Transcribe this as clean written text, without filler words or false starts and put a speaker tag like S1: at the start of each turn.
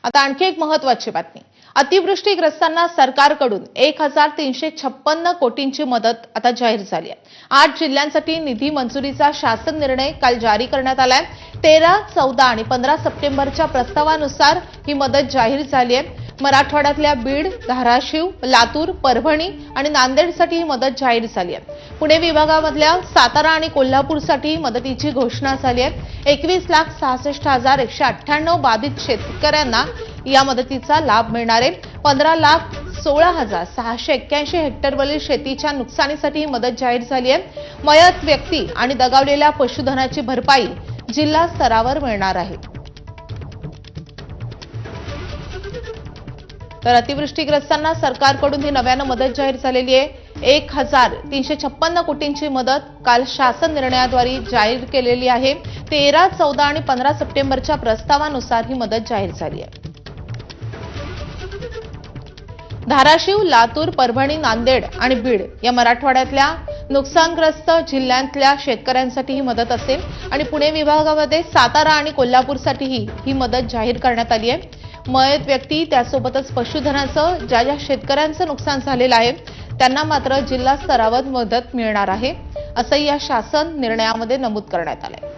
S1: आता आणखी एक महत्त्वाची बातमी। अतिवृष्टीग्रस्तांना सरकारकडून 1356 कोटींची मदत आता जाहीर झाली आहे। 8 जिल्ह्यांसाठी निधी मंजुरीचा शासन निर्णय काल जारी करण्यात आलाय। 13, 14 आणि 15 सप्टेंबरच्या प्रस्तावानुसार ही मदत जाहीर झाली आहे। मराठवाड्यातल्या बीड, धाराशिव, लातूर, परभणी आणि नांदेडसाठी ही मदत जाहीर झाली आहे। पुणे विभागामधल्या सातारा आणि कोल्हापूरसाठी मदतीची घोषणा झाली आहे। 21,66,198 बाधित शेतकऱ्यांना या मदतीचा लाभ मिळणार आहे। 15,16,681 हेक्टरवरील शेतीच्या नुकसानीसाठी ही मदत जाहीर झाली आहे। मयत व्यक्ती आणि दगावलेल्या पशुधनाची भरपाई जिल्हा स्तरावर मिळणार आहे। तर अतिवृष्टीग्रस्तांना सरकारकडून ही नव्यानं मदत जाहीर झालेली आहे। 1356 कोटींची मदत काल शासन निर्णयाद्वारे जाहीर केलेली आहे। 13, 14 आणि 15 सप्टेंबरच्या प्रस्तावानुसार ही मदत जाहीर झाली आहे। धाराशिव, लातूर, परभणी, नांदेड आणि बीड या मराठवाड्यातल्या नुकसानग्रस्त जिल्ह्यांतल्या शेतकऱ्यांसाठी ही मदत असेल आणि पुणे विभागामध्ये सातारा आणि कोल्हापूरसाठीही ही मदत जाहीर करण्यात आली आहे। मयत व्यक्ती त्यासोबतच पशुधनाचं ज्या शेतकऱ्यांचं नुकसान झालेलं आहे त्यांना मात्र जिल्हा स्तरावर मदत मिळणार आहे, असं या शासन निर्णयामध्ये नमूद करण्यात आलंय।